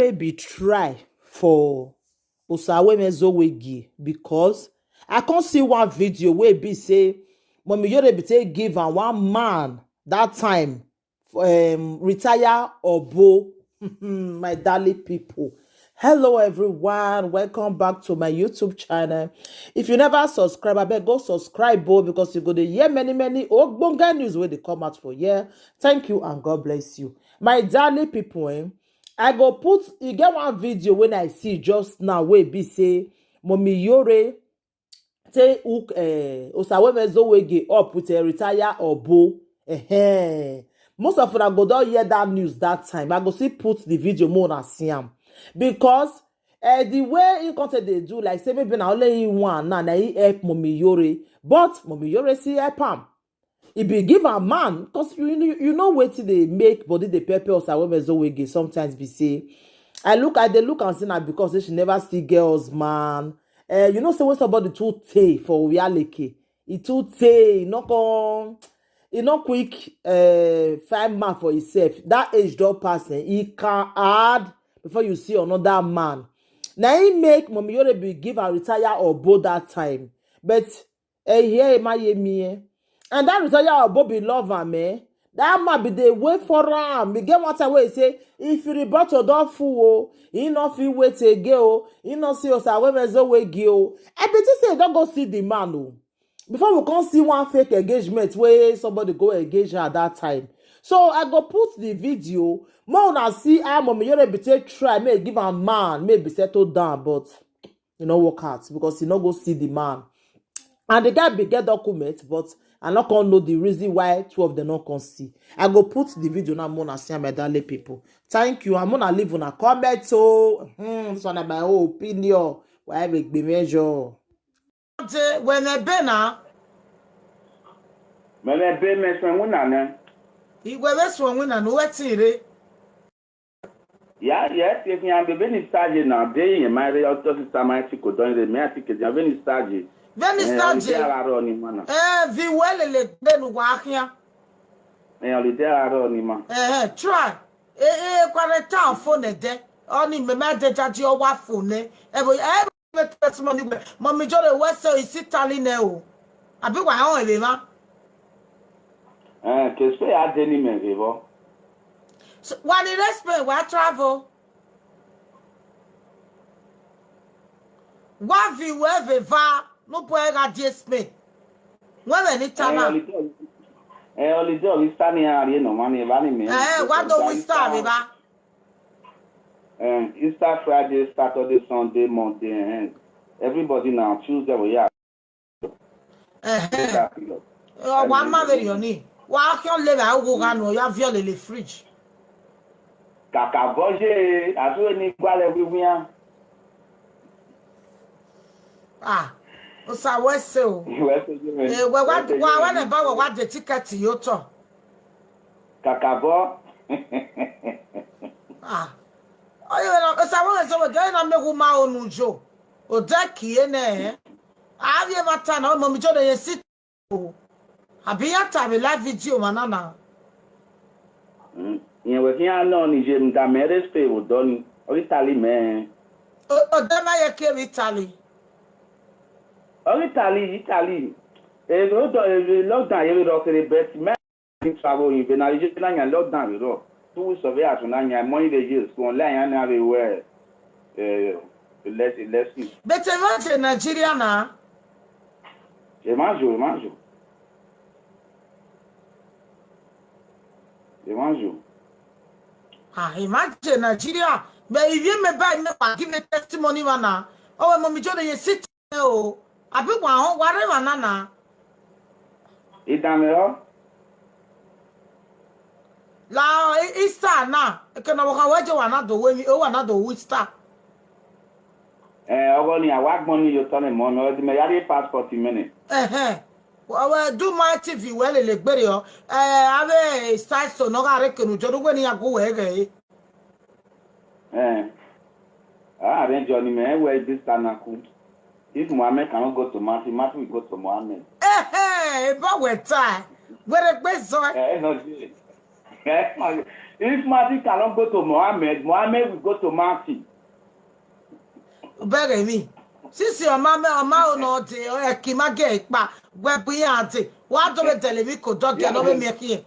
Iyore be try for Osawemezowegi because I can't see one video where be say Mommy Iyore be take give am one man that time retire Obo. My darling people. Hello everyone, welcome back to my YouTube channel. If you never subscribe, I beg go subscribe because you go to hear many ogbonge news wey dey come out for here. Thank you and God bless you. My darling people, I go put you get one video when I see just now wey be say Mommy Iyore take hook Osawemezowegi up with a retire Obo. Most of una go don hear that news that time. I go still put the video more and see am because the way he content dey do like say maybe na only him one now na he help Mommy Iyore, but Mommy Iyore still help am. He be give am man because you know wetin dey make body dey pepper Osawemezowegi sometimes be say I dey look and see na because say she never see girls man. You know say when somebody too tey for reality, e too tey, e no quick find man for himself. That age don pass, e can hard before you see another man. Na him make Mommy Iyore be give her retire Obo that time, but here me and that retire Obo be love am that man be dey wait for am. E get one time wey he say if the bottle don full he no fit wait again he no see Osawemezowegi I be think say he don go see the man before we come see one fake engagement where somebody go engage her at that time. So I go put the video more una see how Mommy Iyore be take try may give a man maybe settle down, but you know work out because he no go see the man and the guy be get document, but I not gonna know the reason why two of them not can see. I go put the video now more see my darling people. Thank you. I'm gonna leave on a comment so this one is my own opinion. Why make be measure. When I be na, when I be me swinguna ne. He go be swinguna no wetire. Yeah, if you am be ni stage na dey in my auto system my tiko don dey me atike dey be stage. Veni stage. Vi wele le benu wa ahia. Holiday aro ni ma. Try. Kware town phone de. Oni me ma de jaji o wa phone. Testimony Mommy Iyore we say is Italy now. Abi wa hon ele ma. Que se a deni me vivo. So when in Spain we travel. Wa vi we va no po era di Spain. When ni tana. Holiday we stand here no money va ni me. What do we start ba? Easter Friday, Saturday, Sunday, Monday, everybody now Tuesday we are. One man very oni. Wa kion le ba wo ga no ya viole le fridge. Kaka boje aso ni gwale wiwia. O sa we se o. Wa na ba wa de ticket yo to. Kaka bo. O sa won so de na me ku ma onujo o da kie na abi mata na Mommy Iyore ye sit o abi ya ta be live video manana yen we kian no ni je mda mere spe o doni o Italy me o da ma ye ke Italy o do lockdown ye do kere bet me travel in penalty na nya lockdown we do 2 weeks of years na nya money dey use go online na be where let's see. But imagine Nigeria na. Imagine. Imagine Nigeria. But if you me buy me give me testimony na. Oh, Mommy Iyore ye sit o. Abi wa hon whatever na. Idamero. La Easter na. E kana wa waje wa na do we o wa na do Easter. Ogo ni awagbon ni yo tole mo no di me yari passport minute. Do my TV well le gbere o. Ave start so no ga re kenu jodo we ni ago we ge. Arrange on me where this tanaku. If Mohammed cannot go to Matthew, Matthew will go to Mohammed. But we're tired. Where the best no, If Marty cannot go to Mohammed, Mohammed will go to Marty. Bẹ́ẹ̀ mi. Sisi ọma no te o ki ma ge ipa gbe bi ante. Wa do be tele mi ko do ge no be mi ki.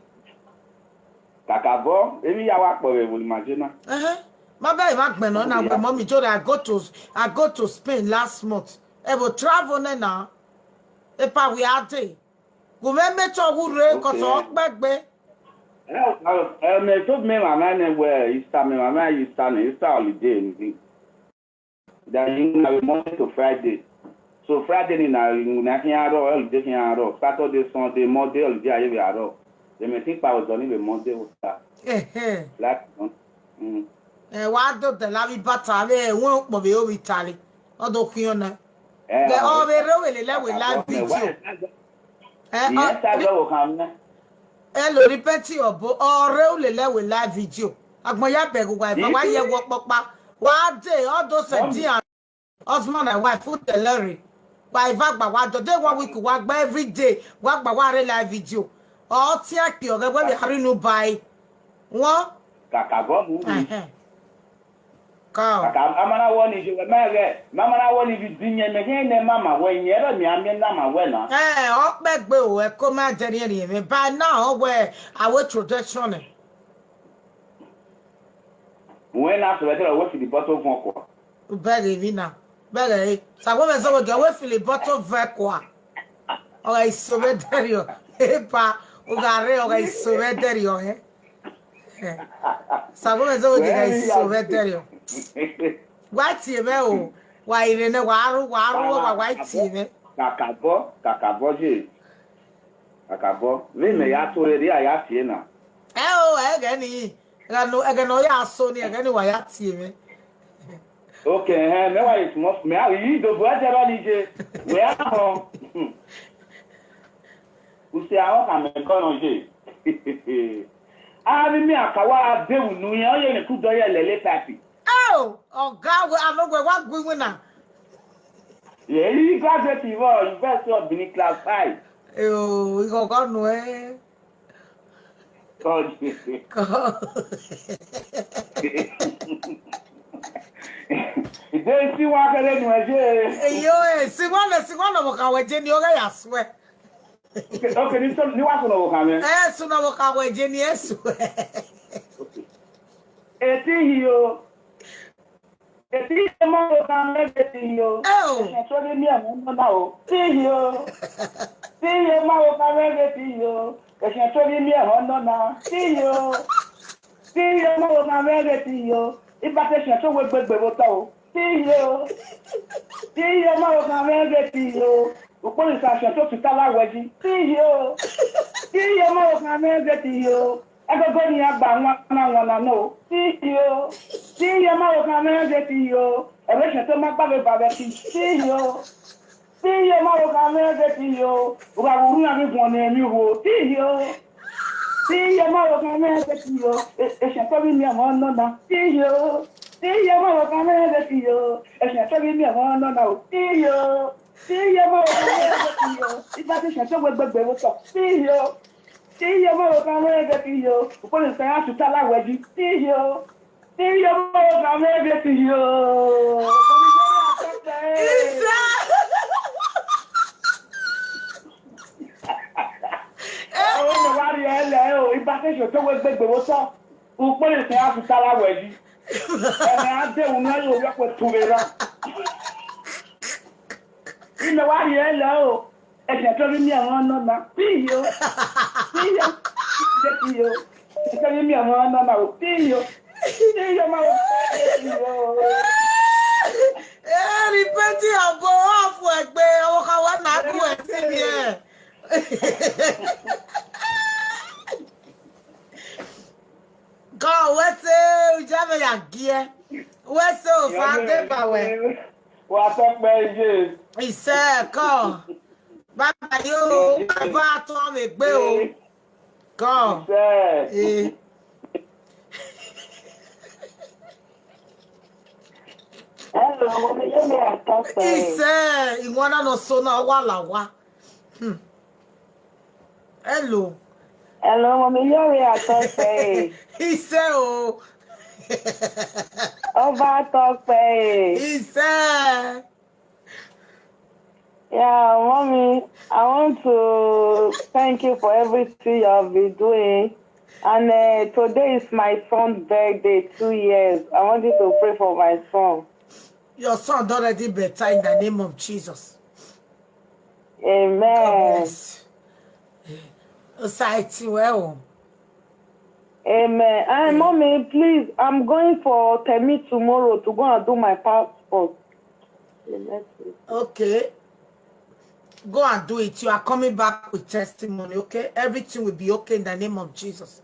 Kakabo, emi ya wa po we imagine. My baby, na we mommy told I go to Spain last month. I will travel now. E pa we ate. Go me to wure ko so gbegbe. Me told me mama ne where Easter me mama Easter holiday anything. That you know Monday to Friday. So Friday ni na can ro holiday can ro. Saturday Sunday Monday holiday aye we ro. They me think pa was done be Monday we start. Like Wa do de la bi bata le won po be o wi tale. O do kun na. The o be re we le live video. Yes, I go come na. Lo repeat obo o re le we live video. Agbon ya be gugwa ifa wa ye wo popa. Wa de o do se di husband and wife food the lorry. Wa ifa gba wa do dey 1 week wa gba every day. Wa gba wa re live video. O ti aki o ge we hari no buy. Won Kakabo movie. Ka amana woni je mama na woni bi dinye me ne mama we nyere mi ame na ma we na o pegbe o e ko ma jeri eri me by now we our tradition when after that we fi the bottle fun ko bele vi na bele sa go me so we fi the bottle ve kwa o ga isobe derio e pa o ga re o ga isobe derio sa go me so ga isobe derio What's your bell? Why in a war, white TV? Kakabo, je. Kakabo, we may have to ready. I ask you now. Oh, again, I know ya so near anyway. I see me. Okay, no, it's most me. You do what you we are home. You see, I'm a gun je. I mean, I can't do no, you could do a lele papi. Oh, God, I know what we win now. Yeah, you graduate, you best not be in class 5. Oh, we go nowhere. God. They see what I do. Yo, see one of our Jenny, I swear. Okay, this one, you want to know coming. Soon of our Jenny, I swear. It's here. It's here, Mother, I'm letting you. Oh, so let me now. See you. See you, Mother, I'm letting you. It's so let me now. See you. See you, Mother, I'm letting you. If I say so, we're good, but see you. See you, Mother, I'm letting you. O police action to tala weji. See you. See you, Mother, I'm letting you. I go ni agba na no. See you. See you, Mother, I'm letting you. Election to ma ba see you. See you, Mother, I'm letting you. O ba ru na mi fun na mi wo. See you. See you, Mother, I'm letting you. Election to mi am no na. See you. See you, Mother, I'm letting you. Election to mi am no na. See you. See you, Mother, I'm letting you. If I say so we gbegbe wo so. See you. See you, Mother, I'm letting you. O police action to tala weji. See you. See you, Mother, I'm letting you. Ìbáṣẹ́ṣẹ́ tó wé gbégbé wó tán, ó pé lè tẹ́ á fi sára wẹ̀ yìí. Ẹ̀rẹ̀ á dé òun náà yóò wẹ́pẹ̀ tó rẹ̀ rá. Ilẹ̀ wá rí ẹ lẹ́ o, ẹ̀ṣẹ̀ tó rí ní àwọn ọ̀nà náà. Bí iyo, bí iyo, ṣé kí iyo, ẹ̀ṣẹ̀ tó rí ní àwọn ọ̀nà náà o. Bí iyo, bí iyo máa wọ bí iyo. Rí pẹ́ntì àbọ̀ ọ̀fù ẹ̀gbẹ́ ọwọ́ kan wá náà kú ẹ̀ sí ni ẹ̀. God, what's it? Ujame ya gie. What's it? Fande bawe. What's up, baby? He said, God. Baba yo, baba to me gbe o. God. Eh. Hello, mo ye me atọpẹ. He said, ìwọ́n no so na wa la wa. Hello. Hello, mo Iyore atọpẹ. He said, oh. Over talk pay. He said, Yeah, mommy, I want to thank you for everything you have been doing. And today is my son's birthday, 2 years. I want you to pray for my son. your son already better in the name of Jesus. God Amen. bless. Society well. Amen. And mommy, please, I'm going for Temi tomorrow to go and do my passport. Okay. Go and do it. You are coming back with testimony, okay? Everything will be okay in the name of Jesus.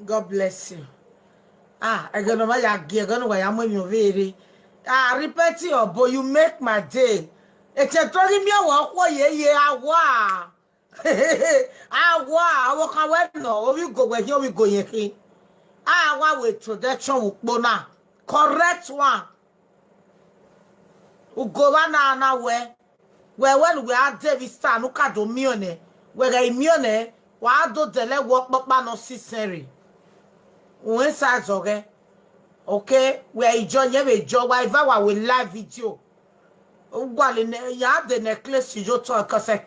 God bless you. I don't know why you're going to why I'm when you're very. Repeat your boy, you make my day. It's a talking me a walk, yeah, I walk away. No, we go where here we go. What with introduction, correct one. Go na where when we are David Star, look at the mione, where a mione, why do the leg walk but no necessary. When sides okay, where you join every job, whatever we live video. Oh, well, in the necklace you talk because I